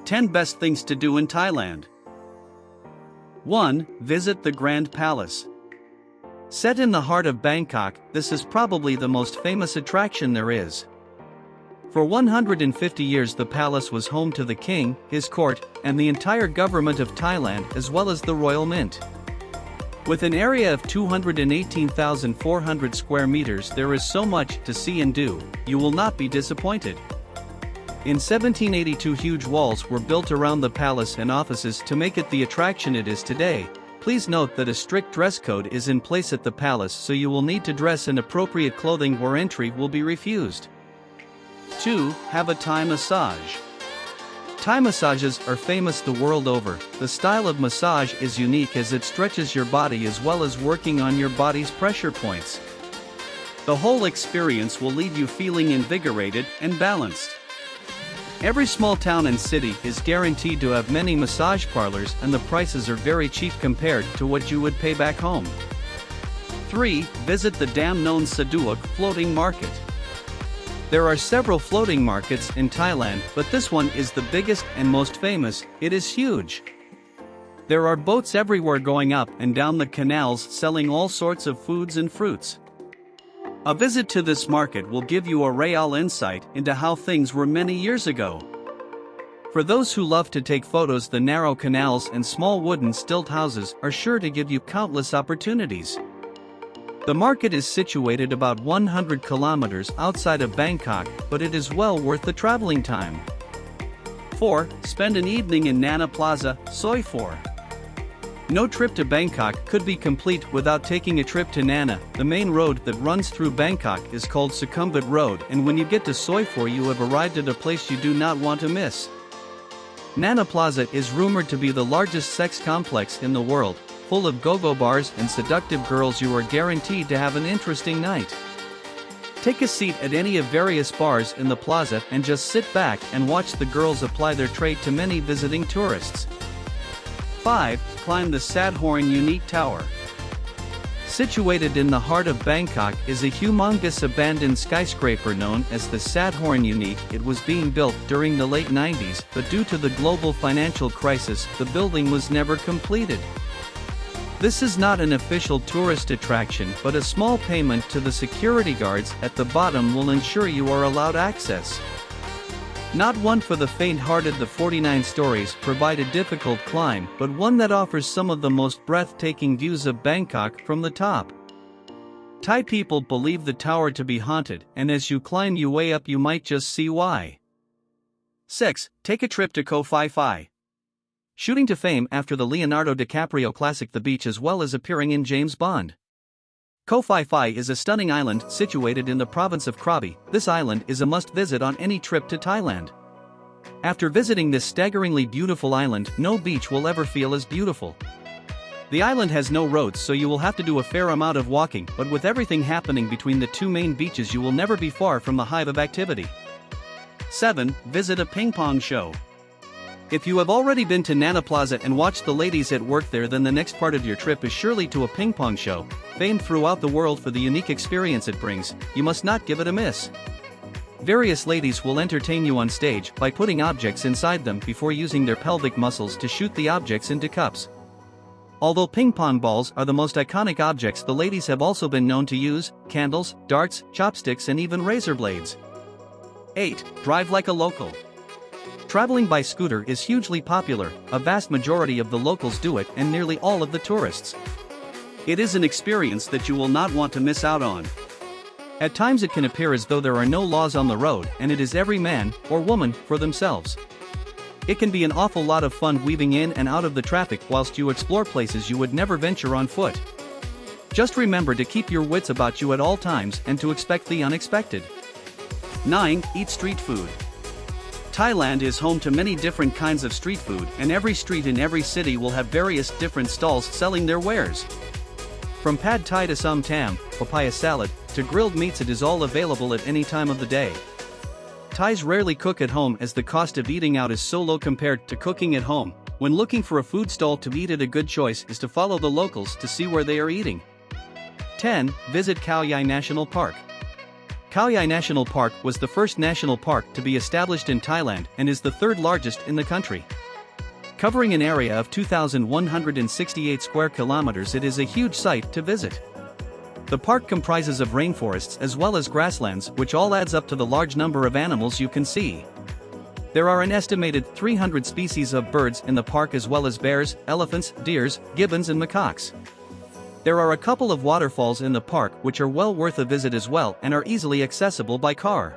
10 Best Things to Do in Thailand. 1. Visit the Grand Palace. Set in the heart of Bangkok, this is probably the most famous attraction there is. For 150 years the palace was home to the king, his court, and the entire government of Thailand as well as the royal mint. With an area of 218,400 square meters, there is so much to see and do, you will not be disappointed. In 1782 huge walls were built around the palace and offices to make it the attraction it is today. Please note that a strict dress code is in place at the palace, so you will need to dress in appropriate clothing or entry will be refused. 2. Have a Thai massage. Thai massages are famous the world over. The style of massage is unique as it stretches your body as well as working on your body's pressure points. The whole experience will leave you feeling invigorated and balanced. Every small town and city is guaranteed to have many massage parlors, and the prices are very cheap compared to what you would pay back home. 3. Visit the dam-known Saduak floating market. There are several floating markets in Thailand, but this one is the biggest and most famous. It is huge. There are boats everywhere going up and down the canals selling all sorts of foods and fruits. A visit to this market will give you a real insight into how things were many years ago. For those who love to take photos, the narrow canals and small wooden stilt houses are sure to give you countless opportunities. The market is situated about 100 kilometers outside of Bangkok, but it is well worth the traveling time. 4. Spend an evening in Nana Plaza, Soi 4. No trip to Bangkok could be complete without taking a trip to Nana. The main road that runs through Bangkok is called Sukhumvit Road, and when you get to Soi 4 you have arrived at a place you do not want to miss. Nana Plaza is rumored to be the largest sex complex in the world, full of go-go bars and seductive girls. You are guaranteed to have an interesting night. Take a seat at any of various bars in the plaza and just sit back and watch the girls apply their trade to many visiting tourists. 5. Climb the Sathorn Unique Tower. Situated in the heart of Bangkok is a humongous abandoned skyscraper known as the Sathorn Unique. It was being built during the late 90s, but due to the global financial crisis, the building was never completed. This is not an official tourist attraction, but a small payment to the security guards at the bottom will ensure you are allowed access. Not one for the faint-hearted, the 49 stories provide a difficult climb, but one that offers some of the most breathtaking views of Bangkok from the top. Thai people believe the tower to be haunted, and as you climb you way up you might just see why. 6. Take a trip to Koh Phi Phi. Shooting to fame after the Leonardo DiCaprio classic The Beach as well as appearing in James Bond. Koh Phi Phi is a stunning island situated in the province of Krabi. This island is a must-visit on any trip to Thailand. After visiting this staggeringly beautiful island, no beach will ever feel as beautiful. The island has no roads, so you will have to do a fair amount of walking, but with everything happening between the two main beaches you will never be far from the hive of activity. 7. Visit a ping pong show. If you have already been to Nana Plaza and watched the ladies at work there, then the next part of your trip is surely to a ping pong show. Famed throughout the world for the unique experience it brings, you must not give it a miss. Various ladies will entertain you on stage by putting objects inside them before using their pelvic muscles to shoot the objects into cups. Although ping pong balls are the most iconic objects, the ladies have also been known to use candles, darts, chopsticks and even razor blades. 8. Drive like a local. Traveling by scooter is hugely popular. A vast majority of the locals do it, and nearly all of the tourists. It is an experience that you will not want to miss out on. At times it can appear as though there are no laws on the road, and it is every man or woman for themselves. It can be an awful lot of fun weaving in and out of the traffic whilst you explore places you would never venture on foot. Just remember to keep your wits about you at all times and to expect the unexpected. 9. Eat street food. Thailand is home to many different kinds of street food, and every street in every city will have various different stalls selling their wares. From pad thai to som tam, papaya salad, to grilled meats, it is all available at any time of the day. Thais rarely cook at home as the cost of eating out is so low compared to cooking at home. When looking for a food stall to eat at, a good choice is to follow the locals to see where they are eating. 10. Visit Khao Yai National Park. Khao Yai National Park was the first national park to be established in Thailand and is the third largest in the country. Covering an area of 2,168 square kilometers, it is a huge site to visit. The park comprises of rainforests as well as grasslands, which all adds up to the large number of animals you can see. There are an estimated 300 species of birds in the park, as well as bears, elephants, deers, gibbons and macaques. There are a couple of waterfalls in the park which are well worth a visit as well and are easily accessible by car.